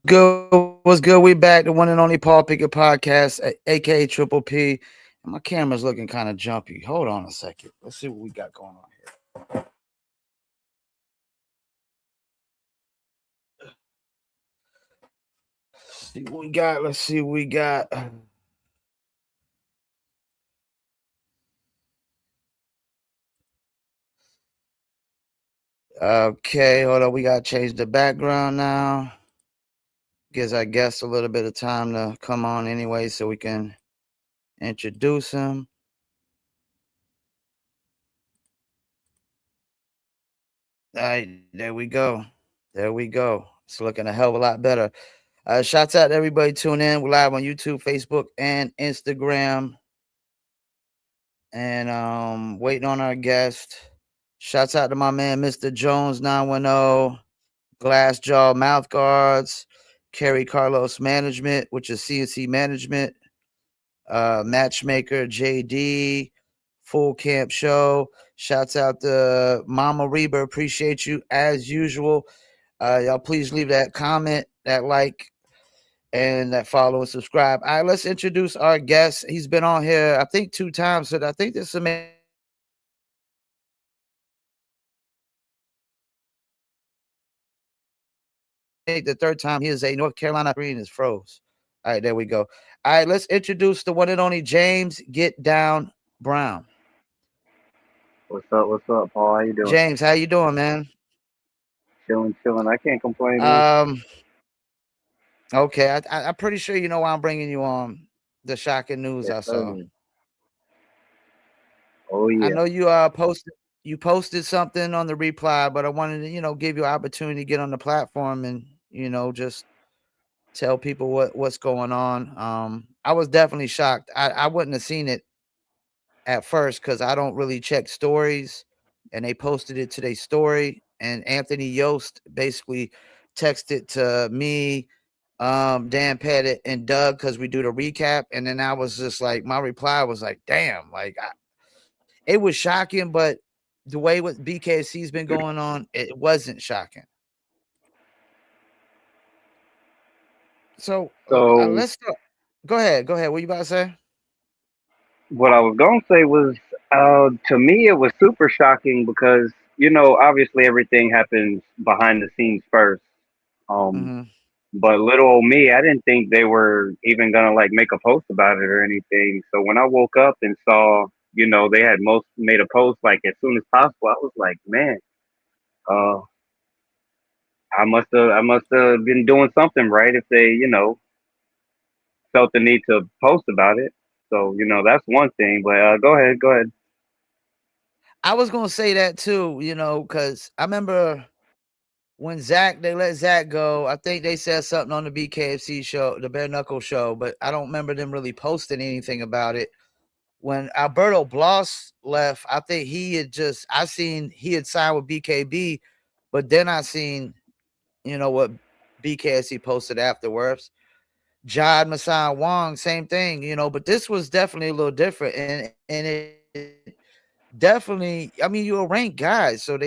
good? What's good? We back, the one and only Paul Pickett podcast, aka Triple P. And my camera's looking kind of jumpy. Hold on a second. Let's see what we got going on here. See what we got. Let's see what we got. Okay, hold on. We gotta change the background now. Gives our guests a little bit of time to come on anyway, so we can introduce him. All right, there we go. There we go. It's looking a hell of a lot better. Shouts out to everybody tuning in. We're live on YouTube, Facebook, and Instagram. And waiting on our guest. Shouts out to my man, Mr. Jones 910, Glass Jaw Mouth Guards, Kerry Carlos Management, which is CNC Management, Matchmaker JD, Full Camp Show. Shouts out to Mama Reba. Appreciate you as usual. Y'all please leave that comment, that like, and that follow and subscribe. All right, let's introduce our guest. He's been on here, I think, 2 times. So I think this will make the third time he is a North Carolina Green is froze. All right, there we go. All right, let's introduce the one and only James Get Down Brown. What's up, Paul? How you doing? James, how you doing, man? Chilling. I can't complain, man. Um, okay, I'm pretty sure you know why I'm bringing you on. The shocking news Yes, I saw. sir. Oh I yeah. know you posted something on the reply, but I wanted to, give you an opportunity to get on the platform and, just tell people what's going on. I was definitely shocked. I wouldn't have seen it at first because I don't really check stories, and they posted it to their story. And Anthony Yost basically texted to me, Dan Pettit, and Doug because we do the recap. And then I was just like, my reply was like, damn, like it was shocking, but the way what BKFC's been going on, it wasn't shocking. So So let's start. Go ahead. Go ahead. What you about to say? what I was gonna say was, to me, it was super shocking because obviously everything happens behind the scenes first. Um, Mm-hmm. but little old me, I didn't think they were even gonna like make a post about it or anything. So when I woke up and saw, they had most made a post like as soon as possible, I was like, man, uh, I must have been doing something right if they, felt the need to post about it. So, that's one thing. But go ahead. I was gonna say that too, because I remember when they let Zach go. I think they said something on the BKFC show, the Bare Knuckle show, but I don't remember them really posting anything about it. When Alberto Bloss left, I think I seen he had signed with BKB, but then I seen, what BKFC posted afterwards. Jad Masai Wong, same thing, but this was definitely a little different. And it definitely, I mean, you're a ranked guy, so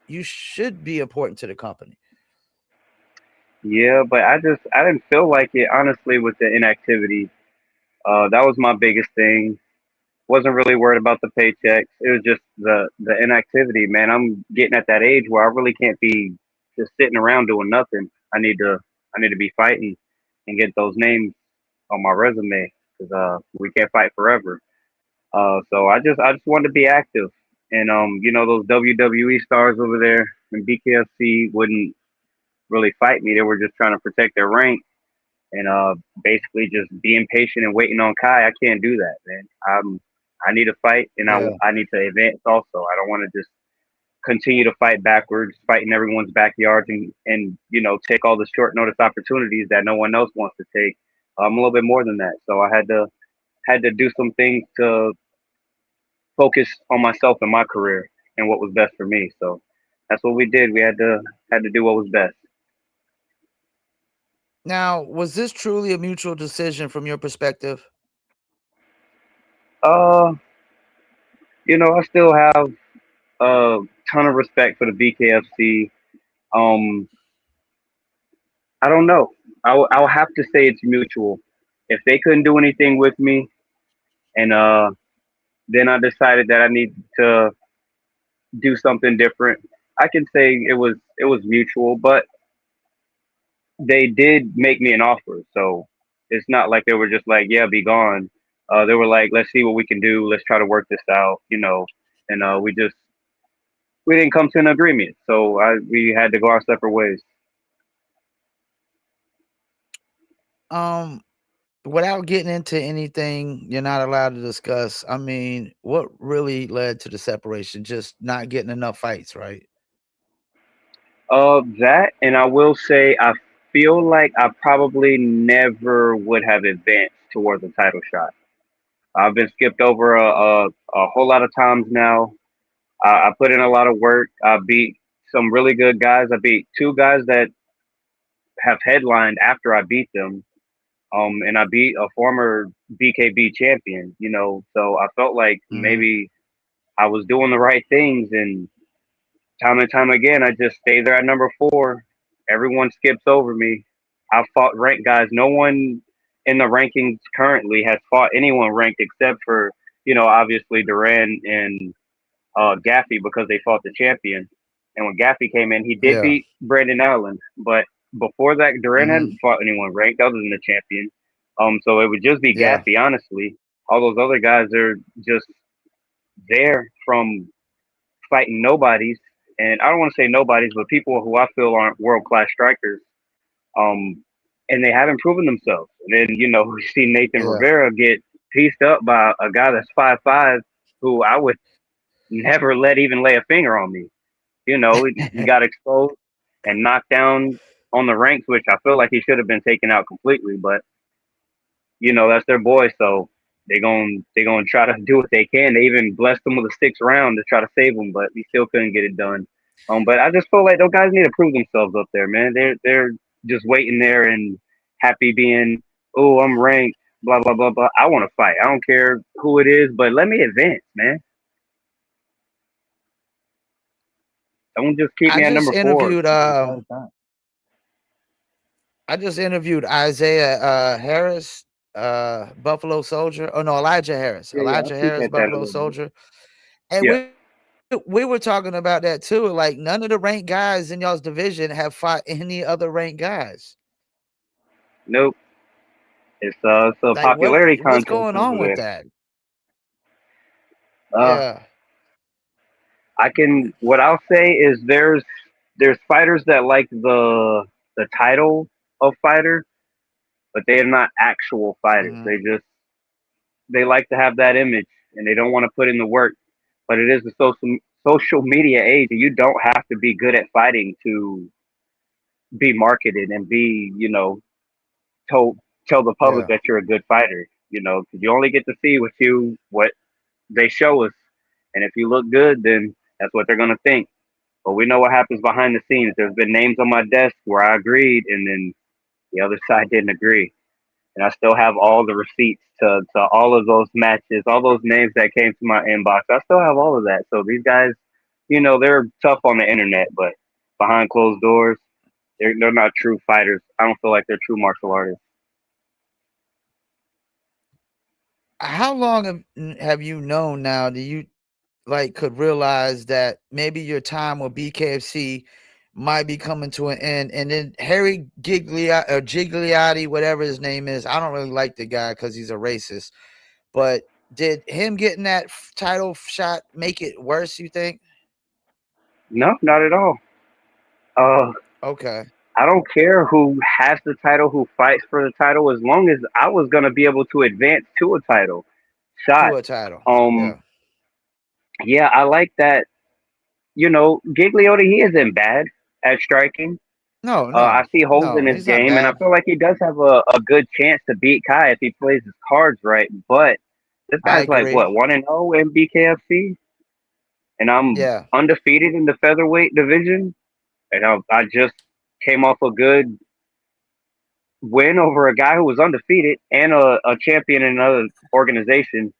you should be important to the company. Yeah, but I didn't feel like it honestly with the inactivity. That was my biggest thing. Wasn't really worried about the paychecks. It was just the inactivity, man. I'm getting at that age where I really can't be just sitting around doing nothing. I need to be fighting and get those names on my resume because we can't fight forever. So I just wanted to be active, and those WWE stars over there in BKFC wouldn't really fight me. They were just trying to protect their rank and basically just being patient and waiting on Kai. I can't do that, man. I need to fight, and Yeah. I need to advance also. I don't want to just continue to fight backwards, fight in everyone's backyards, and take all the short notice opportunities that no one else wants to take. I'm a little bit more than that, so I had to do some things to focus on myself and my career and what was best for me. So that's what we did. We had to do what was best. Now, was this truly a mutual decision from your perspective? Uh, I still have a ton of respect for the BKFC. Um, I don't know. I'll have to say it's mutual. If they couldn't do anything with me, and then I decided that I need to do something different, I can say it was mutual. But they did make me an offer, so it's not like they were just like, "Yeah, be gone." They were like, "Let's see what we can do. Let's try to work this out," And we didn't come to an agreement, so we had to go our separate ways. Um, without getting into anything you're not allowed to discuss, I mean, what really led to the separation? Just not getting enough fights, right? That, and I will say, I feel like I probably never would have advanced towards a title shot. I've been skipped over a whole lot of times now. I put in a lot of work. I beat some really good guys. I beat two guys that have headlined after I beat them. And I beat a former BKB champion. So I felt like Mhm. maybe I was doing the right things, and time again, I just stay there at number 4. Everyone skips over me. I've fought ranked guys. No one in the rankings currently has fought anyone ranked except for, obviously Duran and Gaffey, because they fought the champion. And when Gaffey came in, he did Yeah. beat Brandon Allen. But before that, Duran hadn't Mhm. fought anyone ranked other than the champion. So it would just be Yeah. Gaffey, honestly. All those other guys are just there from fighting nobodies, and I don't want to say nobodies, but people who I feel aren't world class strikers. Um, and they haven't proven themselves. And then we see Nathan Yeah. Rivera get pieced up by a guy that's 5'5", who I would never let even lay a finger on me. He got exposed and knocked down on the ranks, which I feel like he should have been taken out completely. But that's their boy, so they gonna try to do what they can. They even blessed him with a 6th round to try to save him, but he still couldn't get it done. But I just feel like those guys need to prove themselves up there, man. They're just waiting there and happy being, oh, I'm ranked, blah blah blah blah. I want to fight. I don't care who it is, but let me advance, man. Don't just keep I me at just number 4 interviewed the entire time. I just interviewed Isaiah Harris, Buffalo Soldier. Oh no, Elijah Harris. Yeah, yeah, I Elijah peeped Harris, at that a Buffalo little bit. Soldier. And Yeah, we were talking about that too. Like none of the ranked guys in y'all's division have fought any other ranked guys. nope. It's a Like popularity what's contest going over on with there. that? Uh, Yeah. what I'll say is there's fighters that like the title of fighter, but they are not actual fighters. Mhm. They like to have that image, and they don't want to put in the work. But it is a social media age, and you don't have to be good at fighting to be marketed and be told tell the public Yeah. that you're a good fighter. Because you only get to see what they show us, and if you look good, then that's what they're gonna think. But we know what happens behind the scenes. There's been names on my desk where I agreed, and then the other side didn't agree. And I still have all the receipts to all of those matches, all those names that came to my inbox. I still have all of that. So these guys, they're tough on the internet, but behind closed doors, they're not true fighters. I don't feel like they're true martial artists. How long have you known now? Do you like could realize that maybe your time with BKFC might be coming to an end? And then Harry Gigliotti, whatever his name is, I don't really like the guy because he's a racist. But did him getting that title shot make it worse? You think? No, not at all. Uh, Okay, I don't care who has the title, who fights for the title, as long as I was gonna be able to advance to a title shot. to a title. Um, Yeah. yeah, I like that. Gigliotti, he isn't bad at striking. No, I no, see holes in no. his He's not game, and I bad. feel like he does have a good chance to beat Kai if he plays his cards right. But this I guy's like agree. what, 1-0 in BKFC, and I'm Yeah. undefeated in the featherweight division, and I just came off a good win over a guy who was undefeated and a champion in another organization.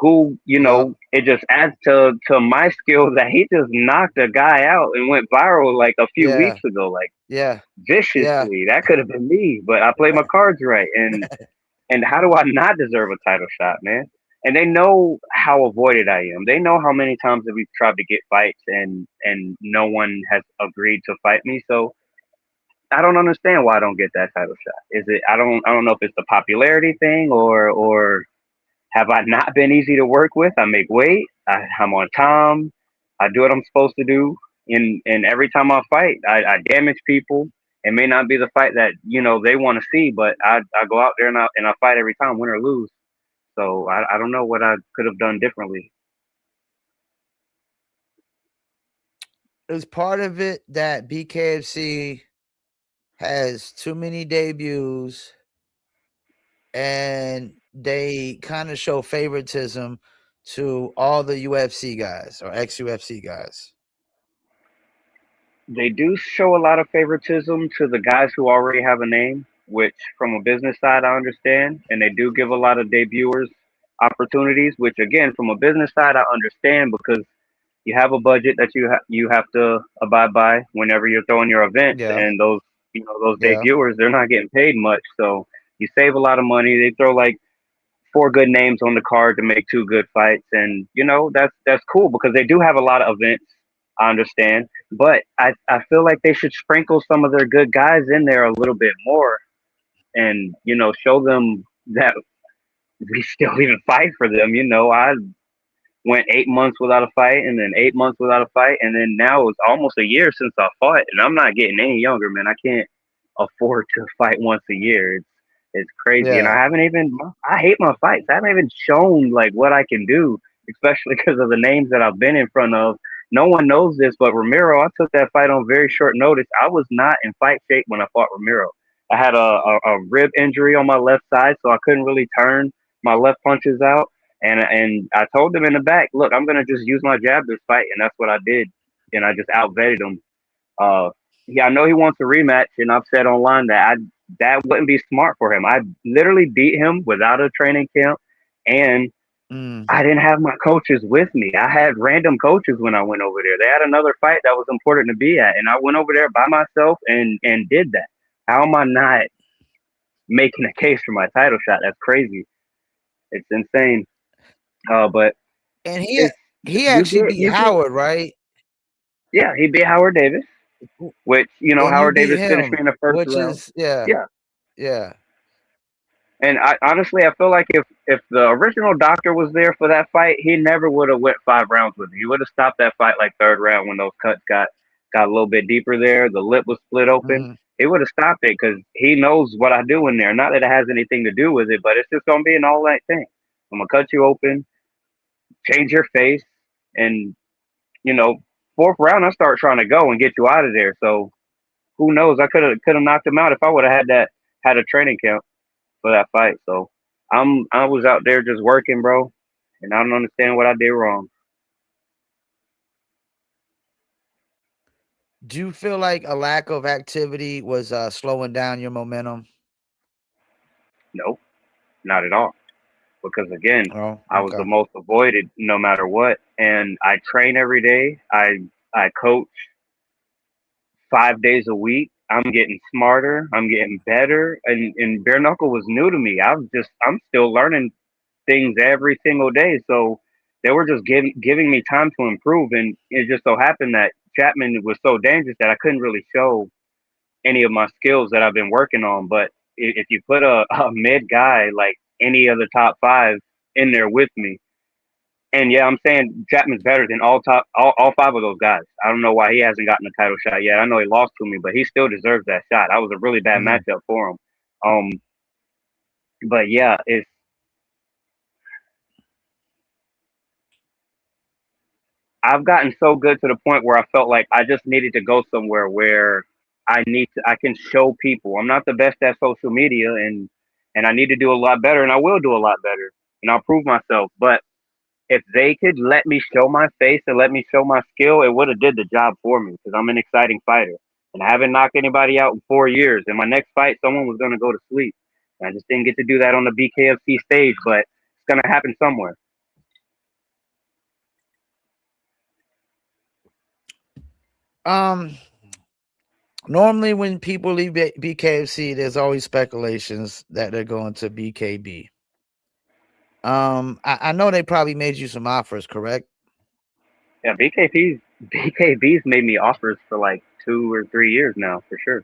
who, Yep. it just adds to my skills that he just knocked a guy out and went viral like a few Yeah. weeks ago, like Yeah. Yeah. viciously. That could have been me, but I played my cards right. And how do I not deserve a title shot, man? And they know how avoided I am. They know how many times that we've tried to get fights and no one has agreed to fight me. So I don't understand why I don't get that title shot. Is it I don't know if it's the popularity thing or have I not been easy to work with? I make weight. I'm on time. I do what I'm supposed to do. And every time I fight, I damage people. It may not be the fight that they want to see, but I go out there and I fight every time, win or lose. So I don't know what I could have done differently. Is part of it that BKFC has too many debuts and they kind of show favoritism to all the UFC guys or ex UFC guys? They do show a lot of favoritism to the guys who already have a name, which from a business side I understand, and they do give a lot of debuters opportunities, which again from a business side I understand because you have a budget that you have to abide by whenever you're throwing your events, Yeah. and those Yeah. debuters they're not getting paid much, so you save a lot of money. They throw like four good names on the card to make two good fights, and that's cool because they do have a lot of events. I understand, but I feel like they should sprinkle some of their good guys in there a little bit more, and show them that we still even fight for them. I went 8 months without a fight, and then 8 months without a fight, and then now it's almost a year since I fought, and I'm not getting any younger, man. I can't afford to fight once a year. It's crazy, and I Yeah. haven't even. I hate my fights. I haven't even shown like what I can do, especially because of the names that I've been in front of. No one knows this, but Ramiro, I took that fight on very short notice. I was not in fight shape when I fought Ramiro. I had a rib injury on my left side, so I couldn't really turn my left punches out. And I told him in the back, look, I'm gonna just use my jab this fight, and that's what I did. And I just outvetted him. Uh, yeah, I know he wants a rematch, and I've said online that that wouldn't be smart for him. I literally beat him without a training camp, and Mm. I didn't have my coaches with me. I had random coaches when I went over there. They had another fight that was important to be at, and I went over there by myself and did that. How am I not making a case for my title shot? That's crazy. It's insane. But And it's he you actually get beat you get Howard, right? yeah. He beat Howard Davis, which And you Howard beat Davis finished me him, in the first which round. is yeah, Yeah. yeah. And I honestly, I feel like if the original doctor was there for that fight, he never would have went 5 rounds with me. He would have stopped that fight like third round when those cuts got a little bit deeper there. The lip was split open. Mhm. He would have stopped it because he knows what I do in there. Not that it has anything to do with it, but it's just gonna be an all night thing. I'm gonna cut you open, change your face, and you know, fourth round I start trying to go and get you out of there. So who knows? I could have knocked him out if I would have had a training camp for that fight. So I was out there just working, bro, and I don't understand what I did wrong. Do you feel like a lack of activity was slowing down your momentum? Nope, not at all. Because again, Oh, I was the okay. most avoided no matter what, and I train every day. I coach 5 days a week. I'm getting smarter. I'm getting better, and bare knuckle was new to me. I'm still learning things every single day. So they were just giving me time to improve, and it just so happened that Chapman was so dangerous that I couldn't really show any of my skills that I've been working on. But if you put a mid guy like any of the top five in there with me, and yeah, I'm saying Chapman's better than all five of those guys. I don't know why he hasn't gotten a title shot yet. I know he lost to me, but he still deserves that shot. That was a really bad Mhm. matchup for him. Um, but yeah, I've gotten so good to the point where I felt like I just needed to go somewhere where I can show people. I'm not the best at social media, and I need to do a lot better, and I will do a lot better, and I'll prove myself. But if they could let me show my face and let me show my skill, it would have did the job for me because I'm an exciting fighter, and I haven't knocked anybody out in 4 years. In my next fight, someone was going to go to sleep, and I just didn't get to do that on the BKFC stage, but it's going to happen somewhere. Um, Normally when people leave BKFC, there's always speculations that they're going to BKB. I know they probably made you some offers, correct? Yeah, BKB's made me offers for like 2 or 3 years now, for sure.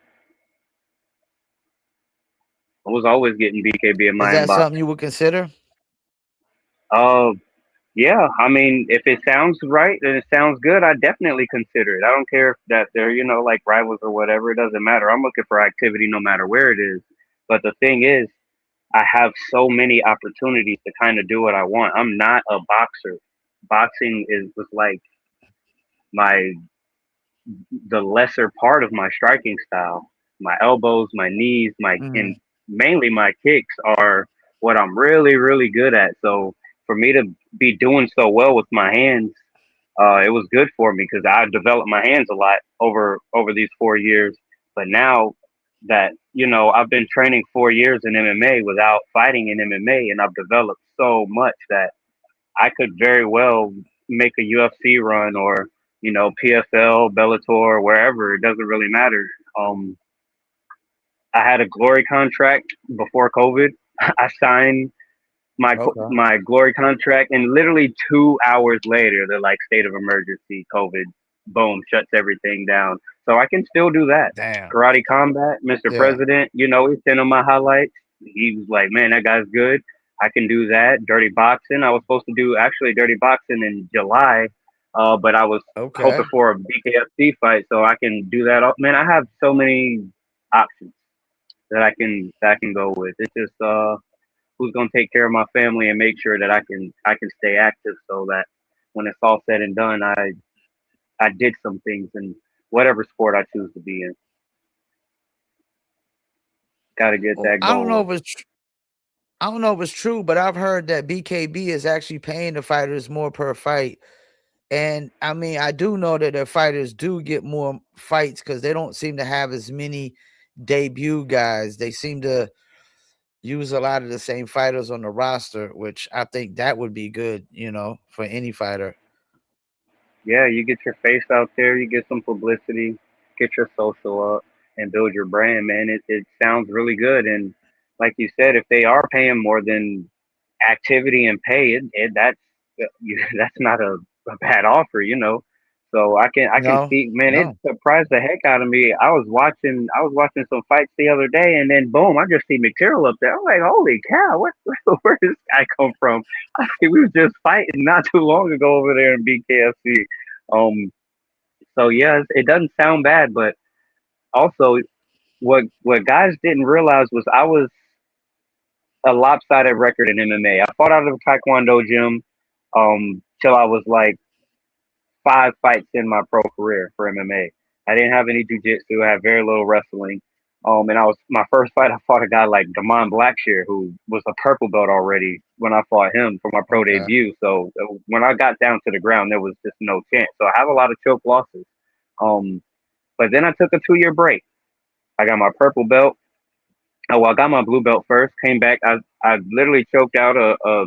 I was always getting BKB in Is my that inbox. something you would consider? Uh, yeah, I mean, if it sounds right and it sounds good, I definitely consider it. I don't care if that they're, like rivals or whatever. It doesn't matter. I'm looking for activity no matter where it is. But the thing is, I have so many opportunities to kind of do what I want. I'm not a boxer. Boxing was like my the lesser part of my striking style. My elbows, my knees, and Mhm. mainly my kicks are what I'm really, really good at. So for me to be doing so well with my hands, it was good for me because I developed my hands a lot over these 4 years. But now that I've been training 4 years in MMA without fighting in MMA, and I've developed so much that I could very well make a UFC run or PFL, Bellator, wherever. It doesn't really matter. I had a Glory contract before COVID. I signed Okay. my Glory contract, and literally 2 hours later, they're like state of emergency, COVID, boom, shuts everything down. So I can still do that. Damn. Karate Combat, Mr. Yeah. President, he sent him my highlights. He was like, man, that guy's good. I can do that. Dirty Boxing. I was supposed to do actually Dirty Boxing in July, but I was hoping Okay. for a BKFC fight, so I can do that. Man, I have so many options that I can go with. It's just who's going to take care of my family and make sure that I can stay active so that when it's all said and done, I did some things in whatever sport I choose to be in. Got to get Well, that goal. I don't know if it's true, but I've heard that BKB is actually paying the fighters more per fight. And I mean, I do know that their fighters do get more fights because they don't seem to have as many debut guys. They seem to use a lot of the same fighters on the roster, which I think that would be good, for any fighter. Yeah, you get your face out there, you get some publicity, get your social up, and build your brand, man. It sounds really good. And like you said, if they are paying more than activity and pay, that's not a bad offer. So I can No, see, man, it no. surprised the heck out of me. I was watching some fights the other day, and then boom, I just see McTerrell up there. I'm like, holy cow, where did this guy come from? We was just fighting not too long ago over there in BKFC. Um, so yeah, it doesn't sound bad, but also what guys didn't realize was I was a lopsided record in MMA. I fought out of a Taekwondo gym till I was like 5 fights in my pro career for MMA. I didn't have any jujitsu. I had very little wrestling. And I was my first fight. I fought a guy like Damon Blackshear, who was a purple belt already when I fought him for my pro Okay. debut. So when I got down to the ground, there was just no chance. So I have a lot of choke losses. Um, but then I took a 2 year break. I got my purple belt. Oh, well, I got my blue belt first. Came back. I literally choked out a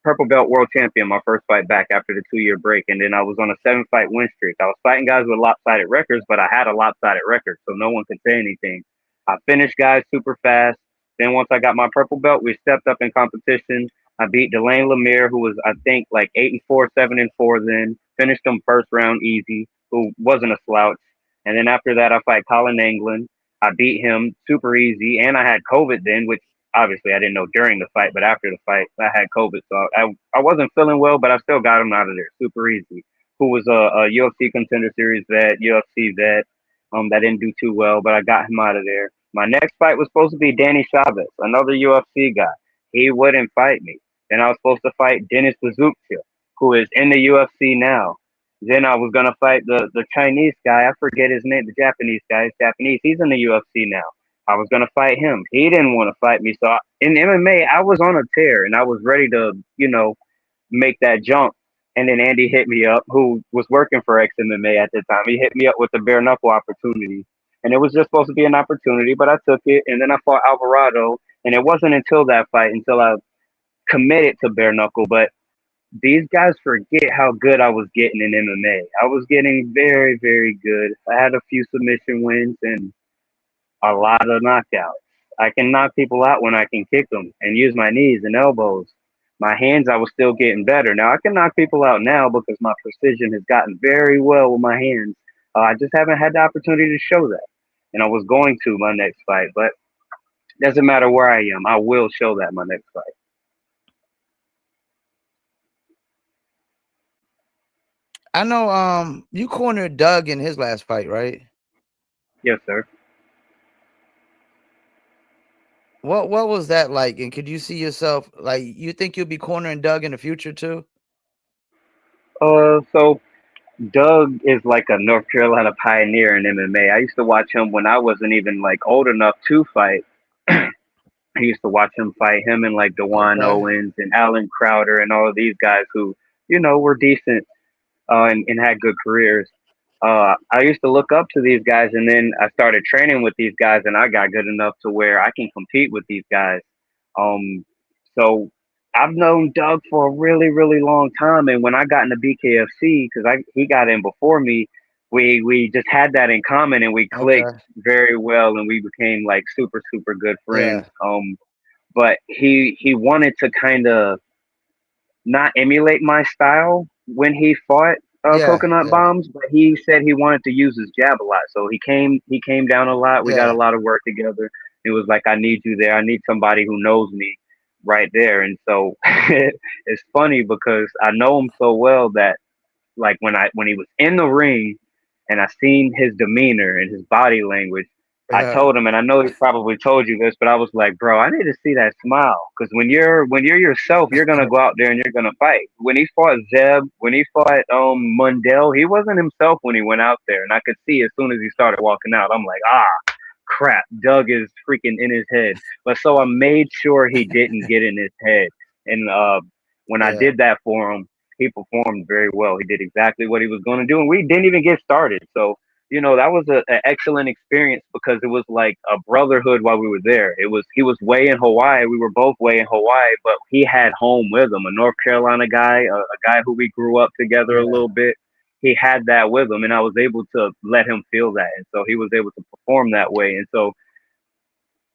purple belt world champion my first fight back after the 2 year break, and then I was on a 7 fight win streak. I was fighting guys with lopsided records, but I had a lopsided record, so no one could say anything. I finished guys super fast. Then once I got my purple belt, we stepped up in competition. I beat Delane Lemire, who was I think like 8-4, 7-4. Then finished him first round easy, who wasn't a slouch. And then after that, I fight Colin England. I beat him super easy, and I had COVID then, which obviously I didn't know during the fight, but after the fight, I had COVID, so I wasn't feeling well, but I still got him out of there super easy. Who was a UFC Contender Series vet, UFC vet, that didn't do too well, but I got him out of there. My next fight was supposed to be Danny Chavez, another UFC guy. He wouldn't fight me. Then I was supposed to fight Dennis Bazukcia, who is in the UFC now. Then I was gonna fight the Chinese guy. I forget his name. The Japanese guy. He's Japanese. He's in the UFC now. I was gonna fight him. He didn't want to fight me. So in MMA, I was on a tear and I was ready to, make that jump. And then Andy hit me up, who was working for XMMA at the time. He hit me up with the bare knuckle opportunity, and it was just supposed to be an opportunity, but I took it. And then I fought Alvarado, and it wasn't until that fight until I committed to bare knuckle. But these guys forget how good I was getting in MMA. I was getting very, very good. I had a few submission wins and a lot of knockouts. I can knock people out when I can kick them and use my knees and elbows. My hands, I was still getting better. Now I can knock people out now because my precision has gotten very well with my hands. I just haven't had the opportunity to show that, and I was going to my next fight, but doesn't matter where I am. I will show that my next fight. I know you cornered Doug in his last fight, right? Yes, sir. What was that like? And could you see yourself like you think you'll be cornering Doug in the future too? So Doug is like a North Carolina pioneer in MMA. I used to watch him when I wasn't even like old enough to fight. I used to watch him fight him and like Dewan Okay. Owens and Alan Crowder and all of these guys who, were decent and had good careers. I used to look up to these guys, and then I started training with these guys, and I got good enough to where I can compete with these guys. Um, so I've known Doug for a really, really long time, and when I got into BKFC, because I he got in before me, we just had that in common, and we clicked Okay. very well, and we became like super, super good friends. Yeah. But he wanted to kind of not emulate my style when he fought Yeah. Coconut Yeah. Bombs, but he said he wanted to use his jab a lot. So he came down a lot. We got a Yeah. lot of work together. It was like, I need you there. I need somebody who knows me right there. And so it's funny because I know him so well that like when he was in the ring and I seen his demeanor and his body language, I Yeah. told him, and I know he probably told you this, but I was like, bro, I need to see that smile because when you're yourself, you're gonna go out there and you're gonna fight. When he fought Zeb, when he fought Mundell, he wasn't himself when he went out there, and I could see as soon as he started walking out, I'm like, crap, Doug is freaking in his head. But so I made sure he didn't get in his head, and when I Yeah. did that for him, he performed very well. He did exactly what he was going to do, and we didn't even get started. So that was an excellent experience because it was like a brotherhood while we were there. He was way in Hawaii. We were both way in Hawaii, but he had home with him, a North Carolina guy, a guy who we grew up together a Yeah. little bit. He had that with him, and I was able to let him feel that, and so he was able to perform that way, and so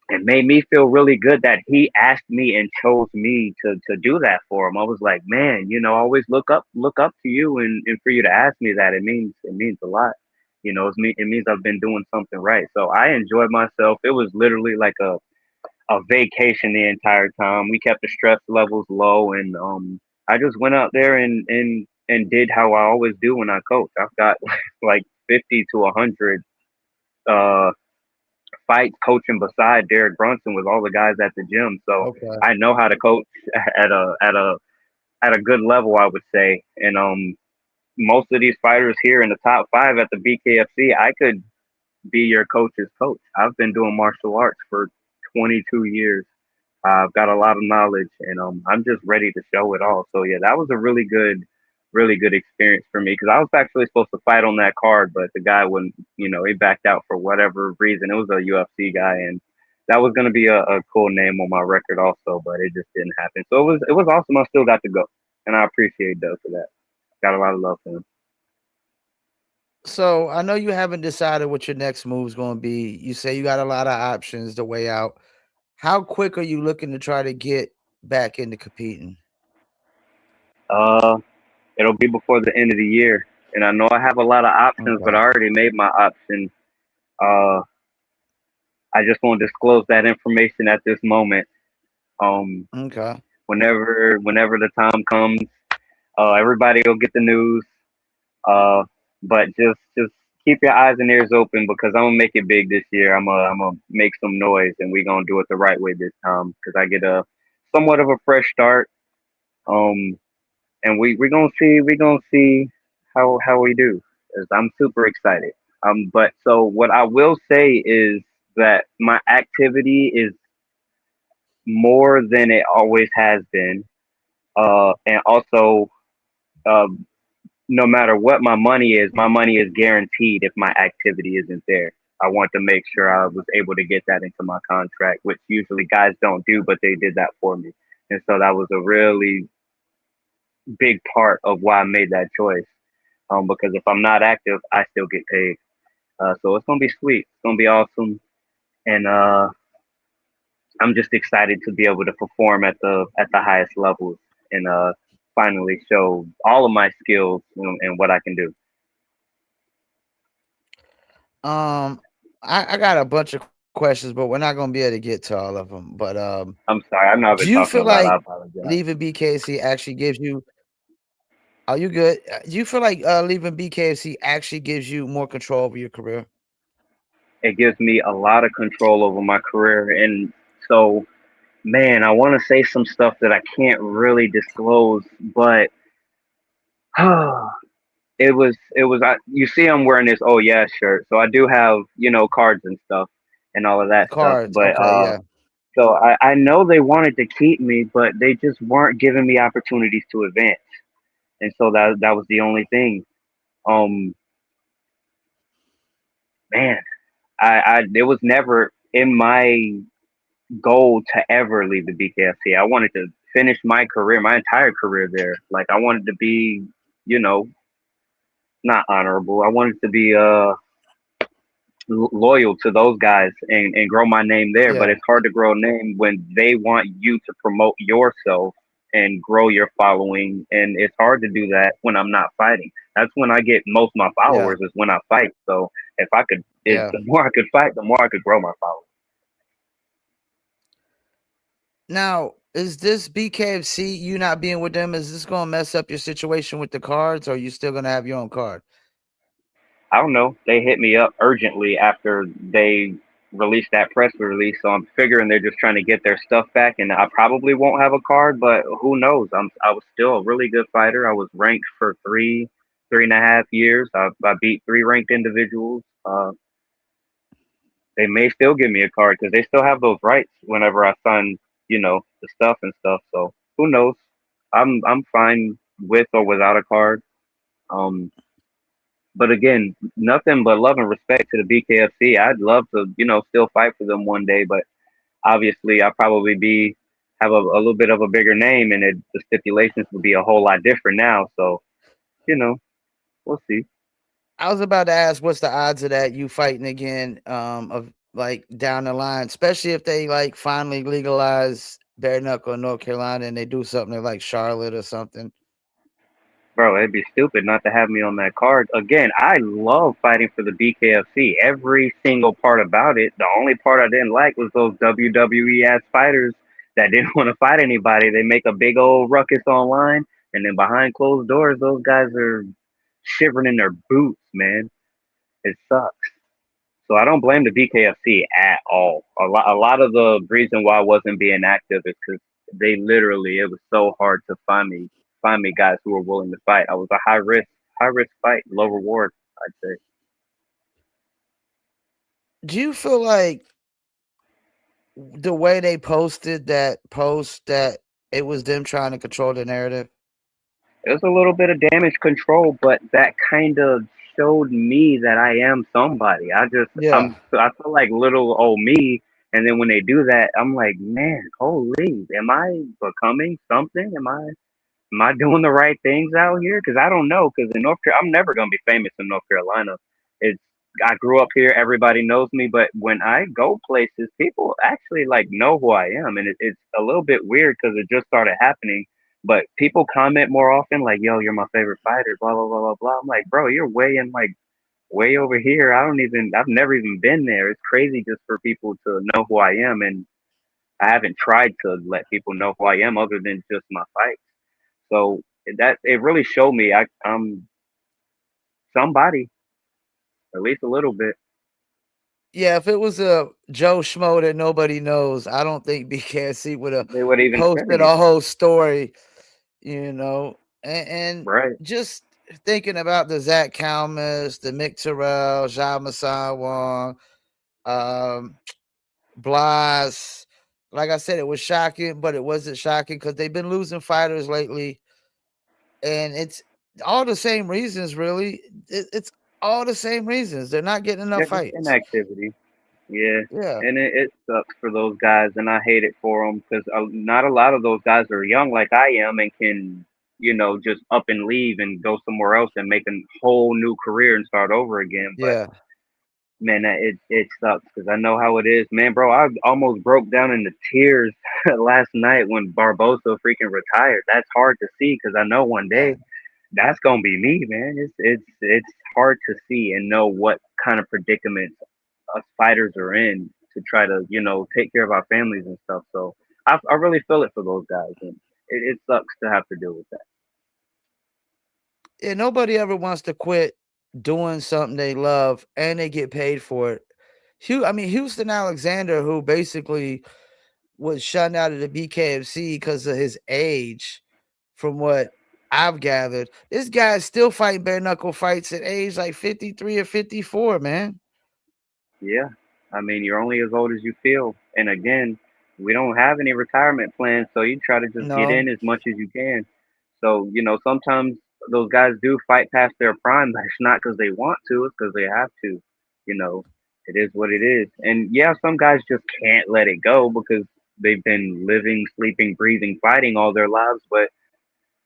it made me feel really good that he asked me and chose me to do that for him. I was like, man, I always look up to you, and for you to ask me that, it means a lot. It means I've been doing something right. So I enjoyed myself. It was literally like a vacation the entire time. We kept the stress levels low, and I just went out there and did how I always do when I coach. I've got like 50 to 100 uh fights coaching beside Derek Brunson with all the guys at the gym. So Okay. I know how to coach at a good level, I would say. And most of these fighters here in the top five at the BKFC, I could be your coach's coach. I've been doing martial arts for 22 years. I've got a lot of knowledge, and I'm just ready to show it all. So yeah, that was a really good experience for me because I was actually supposed to fight on that card, but the guy wouldn't. He backed out for whatever reason. It was a UFC guy, and that was going to be a cool name on my record also, but it just didn't happen. So it was awesome. I still got to go, and I appreciate Doug for that. Got a lot of love for him. So I know you haven't decided what your next move is going to be. You say you got a lot of options to weigh out. How quick are you looking to try to get back into competing? Uh, it'll be before the end of the year, and I know I have a lot of options, but I Okay. already made my option. Uh, I just won't disclose that information at this moment. Um, Okay. whenever the time comes, everybody will get the news. Uh, but just keep your eyes and ears open because I'm gonna make it big this year. I'm gonna make some noise, and we're gonna do it the right way this time because I get a somewhat of a fresh start. Um, and we gonna see how we do. 'Cause I'm super excited. But so what I will say is that my activity is more than it always has been. And also, um, no matter what my money is guaranteed if my activity isn't there. I want to make sure I was able to get that into my contract, which usually guys don't do, but they did that for me. And so that was a really big part of why I made that choice. Because if I'm not active, I still get paid. So it's gonna be sweet. It's gonna be awesome, and I'm just excited to be able to perform at the highest levels and finally show all of my skills and what I can do. I got a bunch of questions, but we're not gonna be able to get to all of them. But I'm sorry, I know I've do been you talking feel a lot. I like apologize. leaving BKFC actually gives you? Are you good? Do you feel like leaving BKFC actually gives you more control over your career? It gives me a lot of control over my career, and so man, I want to say some stuff that I can't really disclose, but it was. You see, I'm wearing this oh yeah shirt, so I do have cards and stuff and all of that stuff. Cards, But okay, yeah. so I know they wanted to keep me, but they just weren't giving me opportunities to advance, and so that was the only thing. Um, man, I it was never in my goal to ever leave the BKFC. I wanted to finish my career, my entire career there. Like I wanted to be, you know, not honorable. I wanted to be loyal to those guys and grow my name there. But Yeah, it's hard to grow a name when they want you to promote yourself and grow your following. And it's hard to do that when I'm not fighting. That's when I get most of my yeah, followers is when I fight. So if I could, if yeah. the more I could fight, the more I could grow my following. Now, is this BKFC, you not being with them, is this gonna mess up your situation with the cards, or are you still gonna have your own card? I don't know. They hit me up urgently after they released that press release, so I'm figuring they're just trying to get their stuff back. And I probably won't have a card, but who knows? I was still a really good fighter. I was ranked for 3.5 years. I beat three ranked individuals. They may still give me a card because they still have those rights whenever I sign, the stuff and stuff. So who knows? I'm fine with or without a card. Um, But again, nothing but love and respect to the BKFC. I'd love to, still fight for them one day, but obviously I'll probably be have a little bit of a bigger name, and the stipulations would be a whole lot different now. So, you know, we'll see. I was about to ask what's the odds of that you fighting again, of like down the line, especially if they like finally legalize bare knuckle in North Carolina and they do something in like Charlotte or something. Bro, it'd be stupid not to have me on that card. Again, I love fighting for the BKFC. Every single part about it. The only part I didn't like was those WWE ass fighters that didn't want to fight anybody. They make a big old ruckus online, and then behind closed doors, those guys are shivering in their boots, man. It sucks. So I don't blame the BKFC at all. A lot of the reason why I wasn't being active is because it was so hard to find me guys who were willing to fight. I was a high risk fight, low reward, I'd say. Do you feel like the way they posted that post that it was them trying to control the narrative? It was a little bit of damage control, but that kind of showed me that I am somebody. Yeah. I feel like little old me, and then when they do that, I'm like, man, holy, am I becoming something? Am I doing the right things out here? Because I don't know. Because in North Carolina, I'm never gonna be famous in North Carolina. It's I grew up here. Everybody knows me. But when I go places, people actually like know who I am, and it's a little bit weird because it just started happening. But people comment more often, like, "Yo, you're my favorite fighter." Blah blah blah blah blah. I'm like, bro, you're way over here. I've never even been there. It's crazy just for people to know who I am, and I haven't tried to let people know who I am other than just my fight. So that it really showed me I'm somebody, at least a little bit. Yeah, if it was a Joe Schmo that nobody knows, I don't think BKC would have They would even share posted you. a whole story, and Right. just thinking about the Zach Kalmas, the Mick Terrell, Zhao Masai Wong, um, Blas. Like I said, it was shocking, but it wasn't shocking because they've been losing fighters lately, and it's all the same reasons, really. It's all the same reasons. They're not getting enough Yeah, just fights. inactivity. Yeah. Yeah. And it sucks for those guys, and I hate it for them because not a lot of those guys are young like I am and can, just up and leave and go somewhere else and make a whole new career and start over again. But Yeah. man, it sucks because I know how it is, man, bro. I almost broke down into tears last night when Barbosa freaking retired. That's hard to see because I know one Yeah. day that's gonna be me, man. It's hard to see and know what kind of predicaments us fighters are in to try to take care of our families and stuff. So I really feel it for those guys, and it sucks to have to deal with that. Yeah, nobody ever wants to quit doing something they love and they get paid for it. I mean, Houston Alexander, who basically was shunned out of the BKFC because of his age, from what I've gathered, this guy is still fighting bare knuckle fights at age like 53 or 54, man. Yeah, I mean you're only as old as you feel, and again, we don't have any retirement plans, so you try to just get No. in as much as you can. So sometimes those guys do fight past their prime, but it's not because they want to; it's because they have to. You know, it is what it is. And yeah, some guys just can't let it go because they've been living, sleeping, breathing, fighting all their lives. But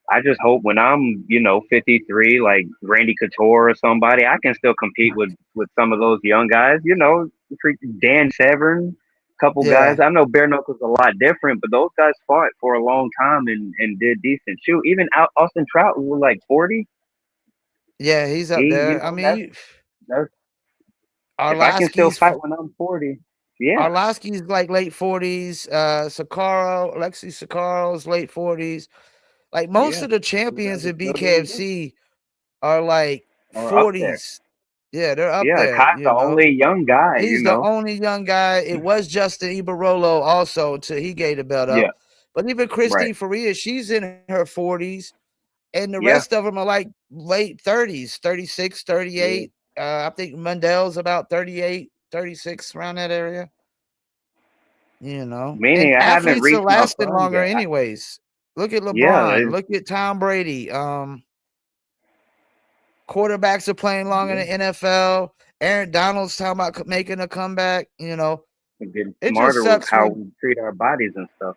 I just hope when I'm, 53, like Randy Couture or somebody, I can still compete with some of those young guys. Dan Severn, couple guys. Yeah. I know bare knuckles a lot different, but those guys fought for a long time and did decent. Shoot, even Austin Trout, who was like 40, Yeah, he's up he, there. I mean, that's if I can still Arlovsky's fight when I'm 40, yeah, Arlovsky's like late 40s. Alexi Sakaro's late 40s. Like most yeah, of the those guys champions are in still doing good BKFC are like or up there. 40s. Yeah, they're up Yeah, there, Kai's the only young guy, He's the only young guy. It was Justin Ibarolo also until he gave the belt Yeah, up. But even right. Christine Faria, she's in her 40s. And the Yeah, rest of them are like late 30s, 36, yeah. 38. I think Mundell's about 38, 36, around that area. And Meaning I haven't athletes are reached my lasting prime longer yet. anyways. Look at Yeah, LeBron. Look at Tom Brady. Quarterbacks are playing long in yeah. the NFL. Aaron Donald's talking about making a comeback. And getting It just smarter with sucks how when, we treat our bodies and stuff.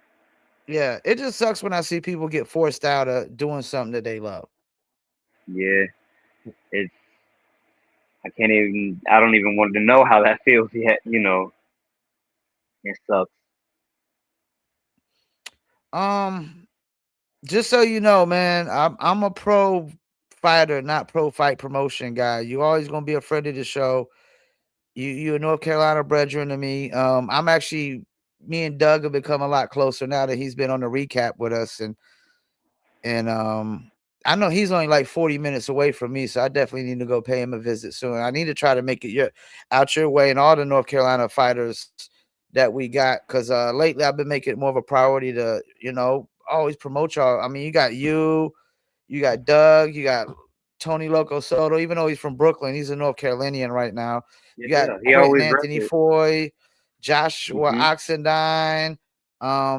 yeah, it just sucks when I see people get forced out of doing something that they love. Yeah, it's I don't even want to know how that feels yet. It sucks. Um, just so you know, man, I'm a pro fighter, not pro fight promotion guy. You always gonna be a friend of the show. You a North Carolina brethren to me. I'm actually me and Doug have become a lot closer now that he's been on the recap with us, and I know he's only like 40 minutes away from me, so I definitely need to go pay him a visit soon. I need to try to make it out your way and all the North Carolina fighters that we got, because lately I've been making it more of a priority to always promote y'all. I mean, you got Doug, you got Tony Loco Soto, even though he's from Brooklyn, he's a North Carolinian right now. You got Yeah, he Quentin always reps Anthony it. Foy, Joshua Hmm. Oxendine.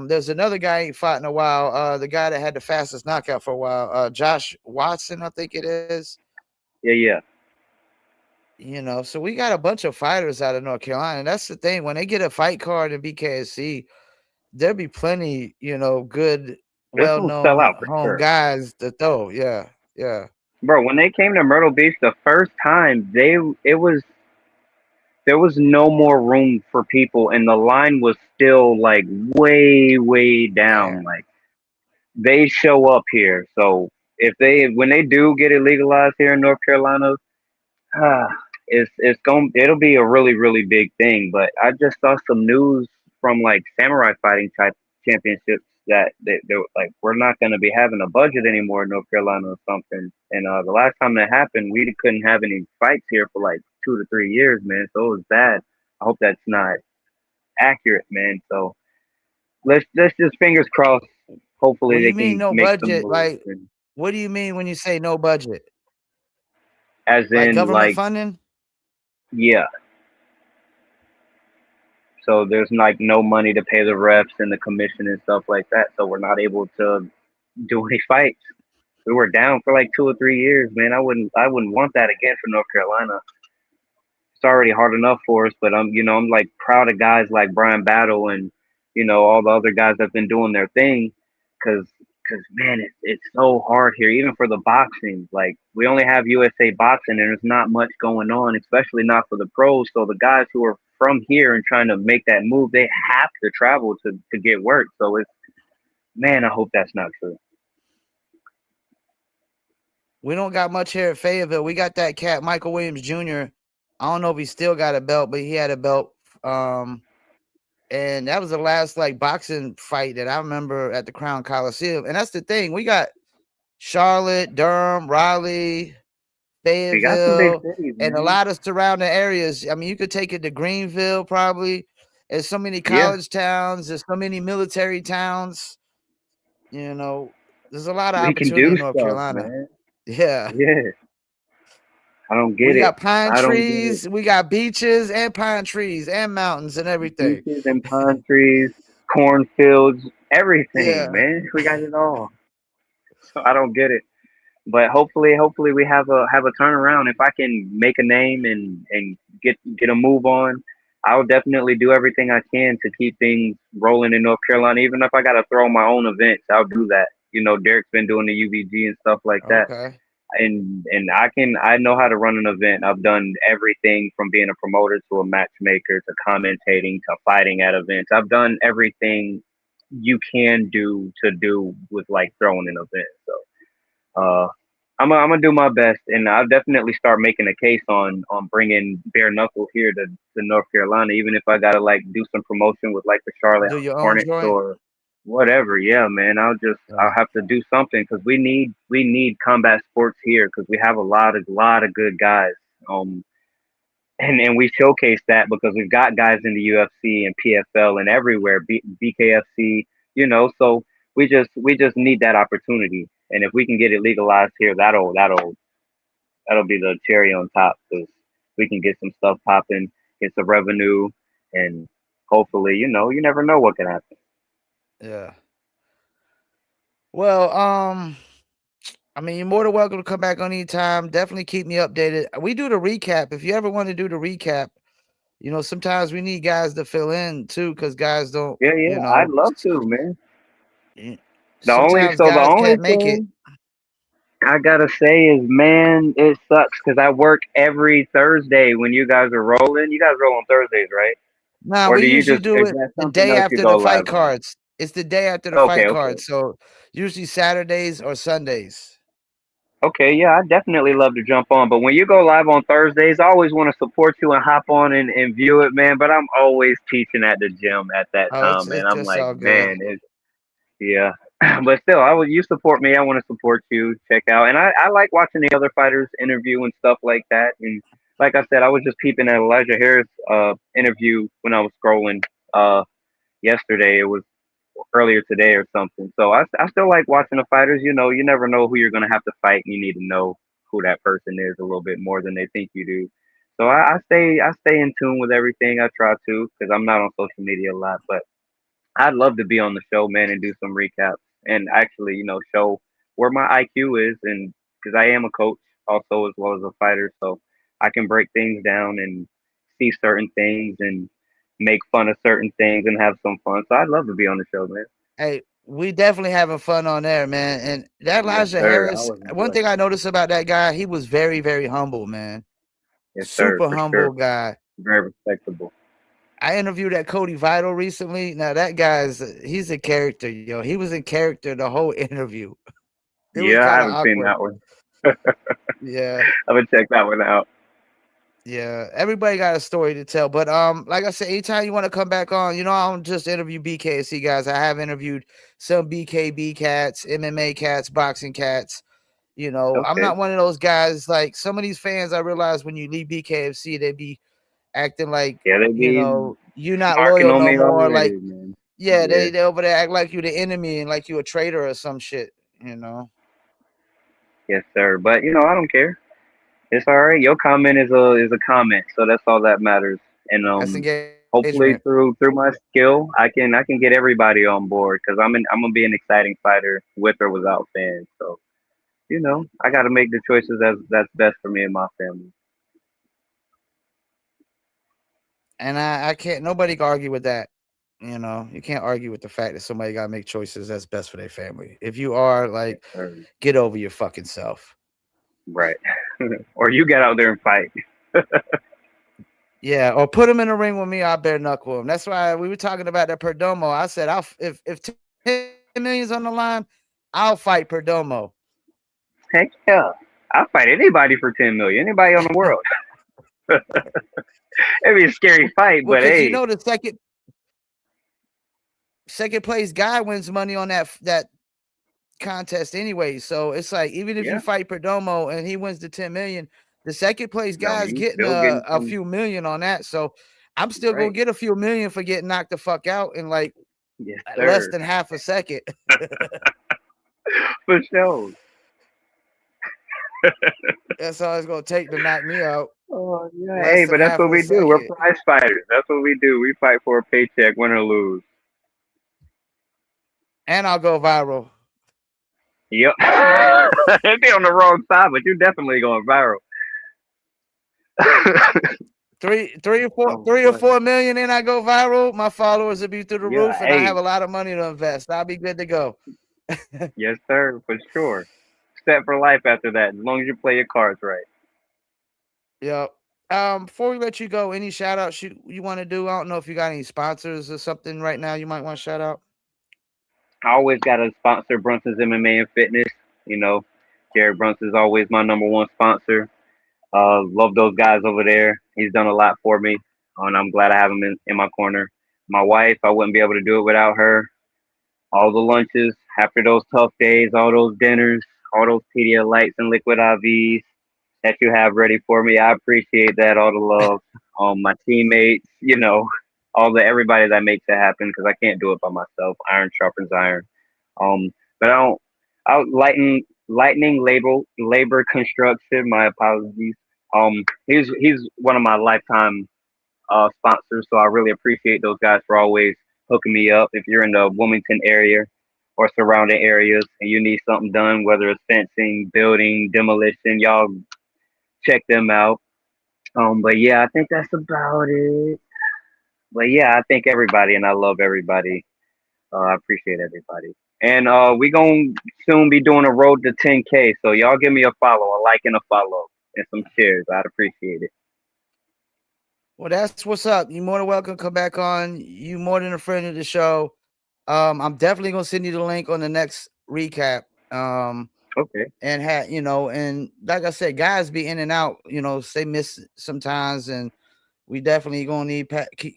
There's another guy he fought in a while. The guy that had the fastest knockout for a while, Josh Watson, I think it is. Yeah, yeah. So we got a bunch of fighters out of North Carolina. And that's the thing. When they get a fight card in BKSC, there'll be plenty, good, This will sell well-known out for home sure, guys to throw. Yeah, yeah, bro. When they came to Myrtle Beach the first time, it was there was no more room for people, and the line was still like way, way down. damn. Like they show up here, so if they when they do get it legalized here in North Carolina, Ah, it'll be a really really big thing. But I just saw some news from like samurai fighting type championships that they're like we're not going to be having a budget anymore in North Carolina or something. And the last time that happened, we couldn't have any fights here for like 2 to 3 years, man. So it was bad. I hope that's not accurate, man. So let's just fingers crossed. What Hopefully do they you mean can no make some budget? moves, Like, and what do you mean when you say no budget? as Like in government like funding? yeah. So there's like no money to pay the reps and the commission and stuff like that. So we're not able to do any fights. We were down for like 2 or 3 years, man. I wouldn't want that again for North Carolina. It's already hard enough for us, but I'm like proud of guys like Brian Battle and all the other guys that've been doing their thing, because because man, it's so hard here, even for the boxing. Like we only have USA Boxing, and there's not much going on, especially not for the pros. So the guys who are from here and trying to make that move, they have to travel to get work. So it's man, I hope that's not true. We don't got much here at Fayetteville. We got that cat, Michael Williams Jr. I don't know if he still got a belt, but he had a belt. And that was the last like boxing fight that I remember at the Crown Coliseum. And that's the thing. We got Charlotte, Durham, Raleigh, We got some big Fayetteville, cities, and a man. lot of surrounding areas. I mean, you could take it to Greenville probably. There's so many Yeah, college towns, there's so many military towns. You know, there's a lot of we can opportunity do in North stuff, Carolina. man. Yeah. Yeah, I don't We get it. got pine I don't get it. trees, we got beaches and pine trees and mountains and everything. Beaches and pine trees, cornfields, everything, Yeah. man. We got it all. So I don't get it. But hopefully we have a turnaround. If I can make a name and get a move on, I'll definitely do everything I can to keep things rolling in North Carolina. Even if I got to throw my own events, I'll do that. You know, Derek's been doing the UVG and stuff like that, Okay. and I know how to run an event. I've done everything from being a promoter to a matchmaker to commentating to fighting at events. I've done everything you can do with like throwing an event. So I'm gonna do my best, and I'll definitely start making a case on bringing bare knuckle here to North Carolina, even if I gotta like do some promotion with like the Charlotte Do your own Hornets joint. or whatever. Yeah, man, I'll Yeah. have to do something because we need combat sports here because we have a lot of good guys. Um, and we showcase that because we've got guys in the UFC and PFL and everywhere, BKFC, so we just need that opportunity. And if we can get it legalized here, that'll be the cherry on top because we can get some stuff popping, get some revenue, and hopefully, you never know what can happen. Yeah. Well, I mean, you're more than welcome to come back on anytime. Definitely keep me updated. We do the recap. If you ever want to do the recap, sometimes we need guys to fill in too, because guys don't, Yeah, yeah, I'd love to, man. sometimes The guys only can't make it. thing I gotta say is, man, it sucks because I work every Thursday when you guys are rolling. You guys roll on Thursdays, right? Nah, Or we do you usually just do is it that the something day else you after go the fight live on? cards. It's the day after the Okay, fight okay. cards. So usually Saturdays or Sundays. Okay, yeah, I definitely love to jump on. But when you go live on Thursdays, I always want to support you and hop on and view it, man. But I'm always teaching at the gym at that Oh, time, man. I'm it's like, all good. man, yeah. But still, you support me. I want to support you. Check out, and I like watching the other fighters interview and stuff like that. And like I said, I was just peeping at Elijah Harris interview when I was scrolling yesterday. It was earlier today or something. So I still like watching the fighters. You never know who you're gonna have to fight, and you need to know who that person is a little bit more than they think you do. So I stay in tune with everything. I try to because I'm not on social media a lot, but I'd love to be on the show, man, and do some recaps and actually, show where my IQ is, and because I am a coach also as well as a fighter, so I can break things down and see certain things and make fun of certain things and have some fun. So I'd love to be on the show, man. Hey, we definitely having fun on there, man. And that Yes, Elijah sir. I Harris, was one enjoying thing it. I noticed about that guy, he was very, very humble, man. Yes, sir, Super for sure. humble guy. Very respectable. I interviewed that Cody Vital recently. Now that he's a character, yo. He was in character the whole interview. It was Yeah, I kind of haven't seen awkward. that one. Yeah. I'm gonna check that one out. Yeah, everybody got a story to tell. But like I said, anytime you want to come back on, I don't just interview BKC guys. I have interviewed some BKB cats, MMA cats, boxing cats. I'm Okay. not one of those guys. Like some of these fans, I realize when you leave BKFC, they be acting like, Yeah, they be you're not marking loyal on no me more. Like, already, man. yeah, Yeah. they over there act like you the enemy and like you a traitor or some shit. Yes, sir. But I don't care. It's all right. Your comment is a comment, so that's all that matters. And That's hopefully engagement. through my skill, I can get everybody on board because I'm gonna be an exciting fighter with or without fans. So I got to make the choices that's best for me and my family. And I can't nobody can argue with that. You know, you can't argue with the fact that somebody got to make choices that's best for their family. If you are Yes, like, sir. get over your fucking self. Right. Or you get out there and fight. Yeah, or put him in a ring with me. I'll bare knuckle him. That's why we were talking about that Perdomo. I said, if 10 million's on the line, I'll fight Perdomo. Heck yeah. I'll fight anybody for 10 million. Anybody on the world. It'd be a scary fight, Well, but because you hey, know the second place guy wins money on that contest anyway. So it's like even if you yeah. fight Perdomo and he wins the 10 million, the second place No, guy's you getting still getting a some. few million on that. So I'm still gonna Right. get a few million for getting knocked the fuck out in like Yes, less sir. than half a second. For sure. That's all it's gonna take to knock me out. Oh, yeah. Less Hey, than but that's half what of a we do. We're second. prize fighters. That's what we do. We fight for a paycheck, win or lose. And I'll go viral. Yep. It'd be on the wrong side, but you're definitely going viral. Three or four, Oh, three or but 4 million, and I go viral. My followers will be through the yeah, roof, and I have hey, a lot of money to invest. I'll be good to go. yes, sir, for sure. Set for life after that, as long as you play your cards right. Yep. Before we let you go, any shout outs you want to do? I don't know if you got any sponsors or something right now you might want to shout out. I always got to sponsor Brunson's MMA and Fitness. You know, Jared Brunson's always my number one sponsor. Love those guys over there. He's done a lot for me, and I'm glad I have him in my corner. My wife, I wouldn't be able to do it without her. All the lunches after those tough days, all those dinners, all those Pedialytes and liquid IVs that you have ready for me. I appreciate that. All the love. My teammates, all the everybody that makes it happen because I can't do it by myself. Iron sharpens iron. But I don't. Lightning labor construction. My apologies. He's one of my lifetime sponsors, so I really appreciate those guys for always hooking me up. If you're in the Wilmington area or surrounding areas and you need something done, whether it's fencing, building, demolition, y'all check them out. But yeah, I think that's about it. But yeah, I thank everybody and I love everybody. I appreciate everybody. And we gonna soon be doing a road to 10K. So y'all give me a follow, a like and a follow, and some shares. I'd appreciate it. Well, that's what's up. You more than welcome. Come back on. You more than a friend of the show. I'm definitely gonna send you the link on the next recap. Okay. And and like I said, guys be in and out. They miss sometimes, and we definitely gonna need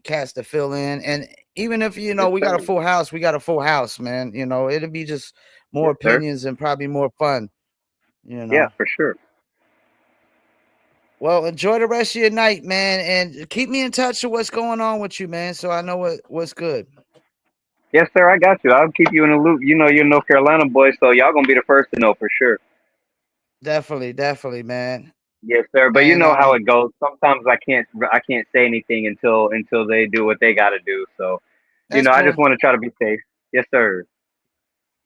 cats to fill in. And even if Yes, we got a sir. full house, we got a full house, man. It'll be just more Yes, sir. opinions and probably more fun. You Yeah, know. for sure. Well, enjoy the rest of your night, man, and keep me in touch with what's going on with you, man, so I know what's good. Yes, sir. I got you. I'll keep you in the loop. You know, you're a North Carolina boy, so y'all gonna be the first to know for sure. Definitely, man. Yes, sir. But you And know how it goes. Sometimes I can't say anything until they do what they got to do. So, that's I just cool. want to try to be safe. Yes, sir.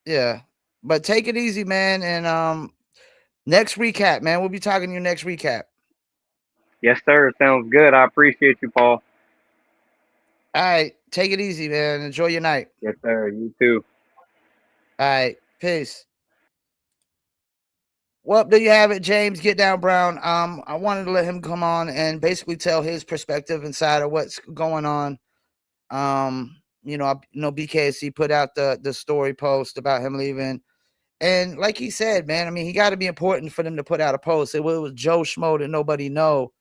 Yeah, but take it easy, man. And next recap, man. We'll be talking to you next recap. Yes, sir. Sounds good. I appreciate you, Paul. All right, take it easy, man. Enjoy your night. Yes, sir. You too. All right, peace. Well, there you have it, James Get Down Brown. I wanted to let him come on and basically tell his perspective inside of what's going on. I know BKC put out the story post about him leaving. And like he said, man, I mean, he got to be important for them to put out a post. If it was Joe Schmo that nobody know,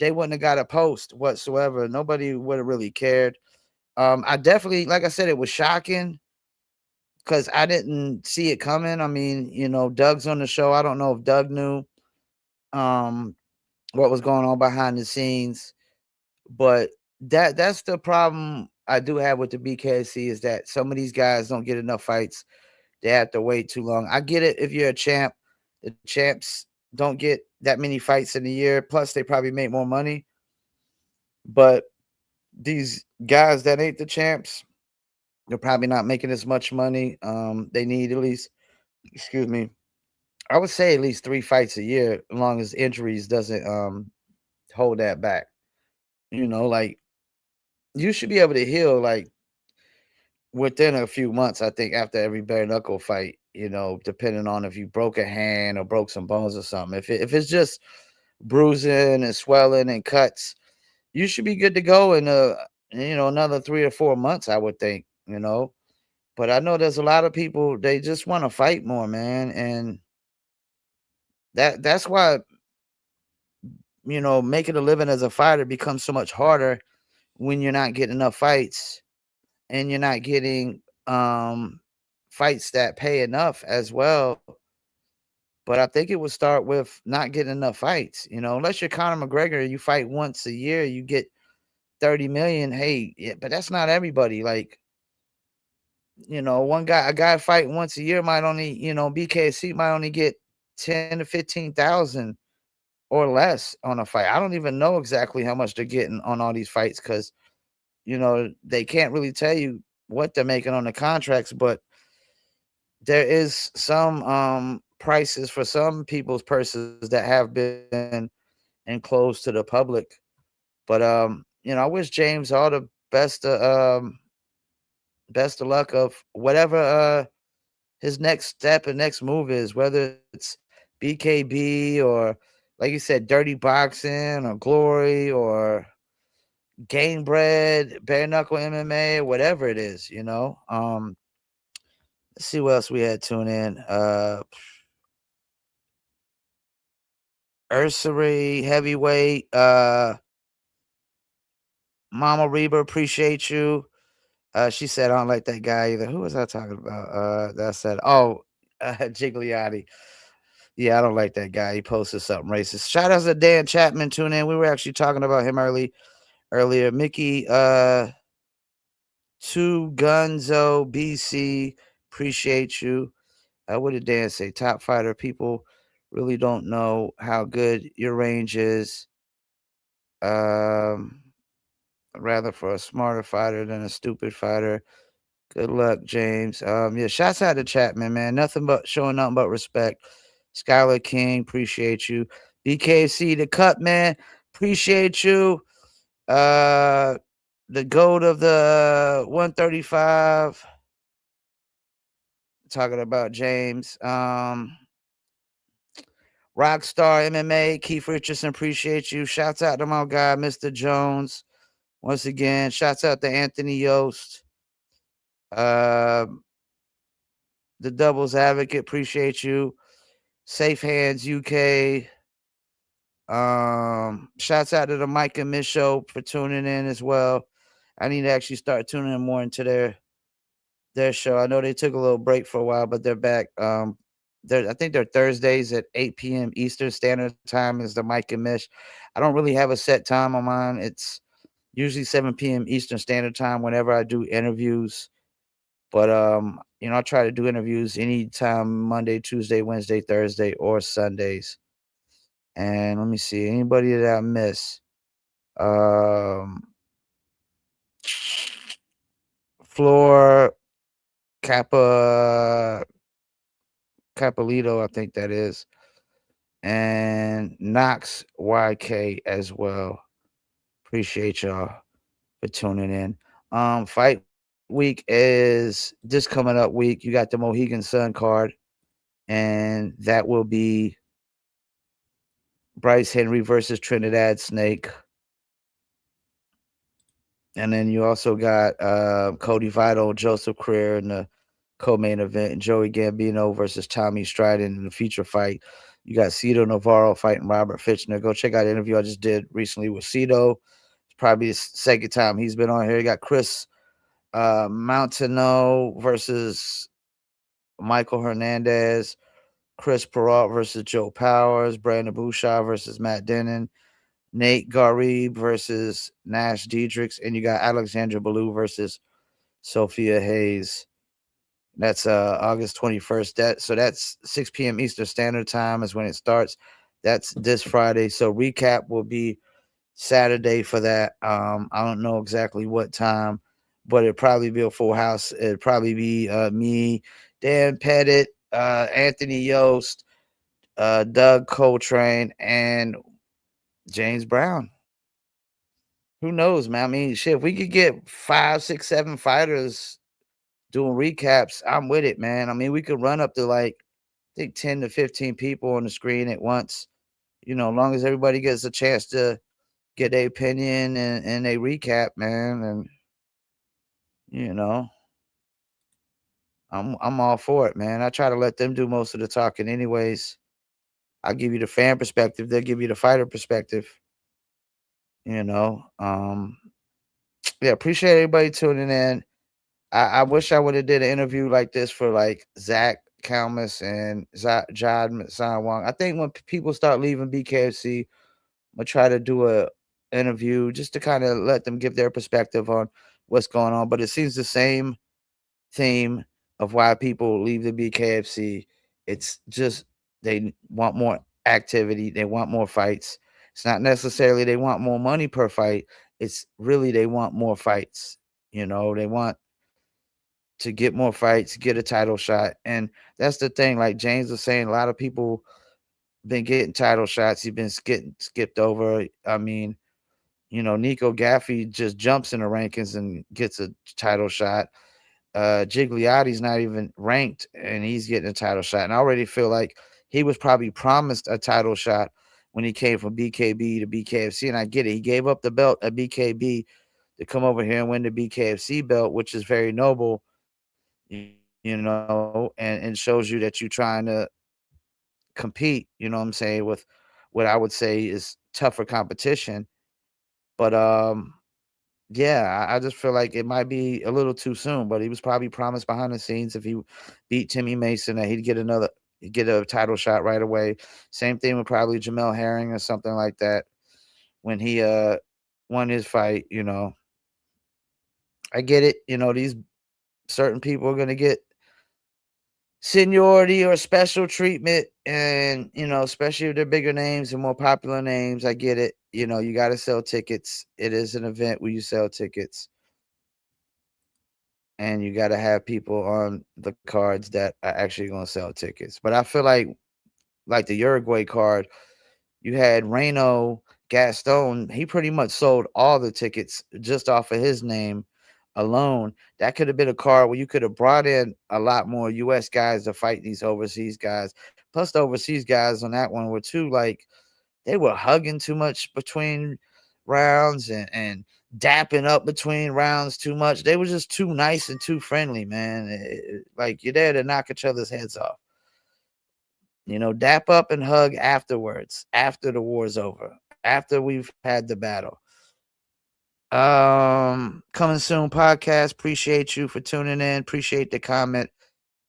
they wouldn't have got a post whatsoever. Nobody would have really cared. I definitely, like I said, it was shocking because I didn't see it coming. I mean, Doug's on the show. I don't know if Doug knew um what was going on behind the scenes, but that's the problem I do have with the BKC is that some of these guys don't get enough fights. They have to wait too long. I get it if you're a champ. The champs don't get that many fights in a year. Plus, they probably make more money. But these guys that ain't the champs, they're probably not making as much money. They need at least, excuse me, I would say at least 3 fights a year, as long as injuries doesn't hold that back. Like you should be able to heal like within a few months, I think, after every bare knuckle fight, depending on if you broke a hand or broke some bones or something. If it's just bruising and swelling and cuts, you should be good to go in another 3 or 4 months, I would think. But I know there's a lot of people, they just want to fight more, man. And that's why, making a living as a fighter becomes so much harder when you're not getting enough fights and you're not getting fights that pay enough as well. But I think it would start with not getting enough fights, unless you're Conor McGregor, you fight once a year, you get 30 million. Hey, yeah, but that's not everybody. Like, a guy fighting once a year might only, BKC might only get 10 to 15,000 or less on a fight. I don't even know exactly how much they're getting on all these fights because, they can't really tell you what they're making on the contracts, but there is some prices for some people's purses that have been enclosed to the public. But I wish James all the best of luck of whatever his next step and next move is, whether it's BKB or, like you said, dirty boxing or glory or game bread, bare knuckle MMA, whatever it is. Let's see what else we had tune in. Ursary heavyweight, Mama Reba, appreciate you. She said, I don't like that guy either. Who was I talking about? That said, Gigliotti. Yeah, I don't like that guy. He posted something racist. Shout out to Dan Chapman. Tune in. We were actually talking about him earlier. Mickey, Two Gunzo BC. Appreciate you. What did Dan say? Top fighter. People really don't know how good your range is. Rather for a smarter fighter than a stupid fighter. Good luck, James. Yeah, shouts out to Chapman, man. Nothing but respect. Skylar King, appreciate you. BKC, the cut, man. Appreciate you. The GOAT of the 135. Talking about James. Rockstar MMA, Keith Richardson, appreciate you. Shouts out to my guy, Mr. Jones. Once again, shouts out to Anthony Yost. The Doubles Advocate, appreciate you. Safe Hands UK. Shouts out to the Mike and Miss Show for tuning in as well. I need to actually start tuning in more into their show. I know they took a little break for a while, but they're back. I think they're Thursdays at 8 p.m. Eastern Standard Time is the Mike and Mish. I don't really have a set time on mine. It's usually 7 p.m. Eastern Standard Time whenever I do interviews. But I try to do interviews anytime Monday, Tuesday, Wednesday, Thursday, or Sundays. And let me see anybody that I miss. Floor Cappolito, I think that is, and Knox YK as well. Appreciate y'all for tuning in. Fight week is this coming up week. You got the Mohegan Sun card, and that will be Bryce Henry versus Trinidad Snake. And then you also got Cody Vito, Joseph Creer in the co-main event, and Joey Gambino versus Tommy Strident in the feature fight. You got Cito Navarro fighting Robert Fitchner. Go check out the interview I just did recently with Cito. It's probably the second time he's been on here. You got Chris Mountaino versus Michael Hernandez. Chris Peralt versus Joe Powers. Brandon Bouchard versus Matt Denon. Nate Garib versus Nash Diedrichs. And you got Alexandra Ballou versus Sophia Hayes. That's August 21st. That's 6 p.m. Eastern Standard Time is when it starts. That's this Friday. So recap will be Saturday for that. I don't know exactly what time, but it'll probably be a full house. It'll probably be me, Dan Pettit, Anthony Yost, Doug Coltrane, and James Brown. Who knows, man? I mean, shit, if we could get 5, 6, 7 fighters doing recaps, I'm with it, man. I mean, we could run up to like I think 10 to 15 people on the screen at once. As long as everybody gets a chance to get their opinion and a recap, man. And you know, I'm all for it, man. I try to let them do most of the talking anyways. I give you the fan perspective, they'll give you the fighter perspective, you know. Yeah, appreciate everybody tuning in. I wish I would have did an interview like this for like Zach Kalmus and Jad San Wong. I think when people start leaving BKFC, I'm gonna try to do a interview just to kind of let them give their perspective on what's going on. But it seems the same theme of why people leave the BKFC. It's just they want more activity, they want more fights. It's not necessarily they want more money per fight. It's really they want more fights. They want to get more fights, get a title shot. And that's the thing. Like James was saying, a lot of people been getting title shots. He's been getting skipped over. I mean, Nico Gaffey just jumps in the rankings and gets a title shot. Gigliotti's not even ranked and he's getting a title shot. And I already feel like he was probably promised a title shot when he came from BKB to BKFC. And I get it. He gave up the belt at BKB to come over here and win the BKFC belt, which is very noble, and shows you that you're trying to compete, you know what I'm saying, with what I would say is tougher competition. But yeah, I just feel like it might be a little too soon, but he was probably promised behind the scenes if he beat Timmy Mason that he'd get a title shot right away. Same thing with probably Jamel Herring or something like that when he won his fight, I get it, these certain people are gonna get seniority or special treatment, and especially if they're bigger names and more popular names. I get it. You got to sell tickets. It is an event where you sell tickets, and you got to have people on the cards that are actually going to sell tickets. But I feel like the Uruguay card, you had Reno Gaston. He pretty much sold all the tickets just off of his name alone. That could have been a card where you could have brought in a lot more US guys to fight these overseas guys. Plus, the overseas guys on that one were too, like, they were hugging too much between rounds and dapping up between rounds too much. They were just too nice and too friendly, man. Like, you're there to knock each other's heads off. Dap up and hug afterwards, after the war's over, after we've had the battle. Coming soon podcast. Appreciate you for tuning in. Appreciate the comment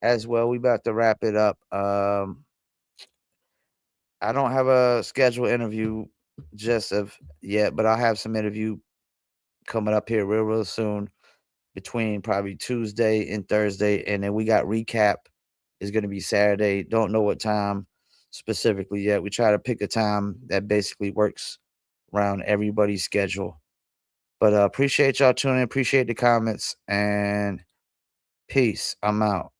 as well. We about to wrap it up. I don't have a scheduled interview just of yet, but I'll have some interview coming up here real soon between probably Tuesday and Thursday. And then we got recap is going to be Saturday. Don't know what time specifically yet. We try to pick a time that basically works around everybody's schedule. But appreciate y'all tuning in. Appreciate the comments and peace. I'm out.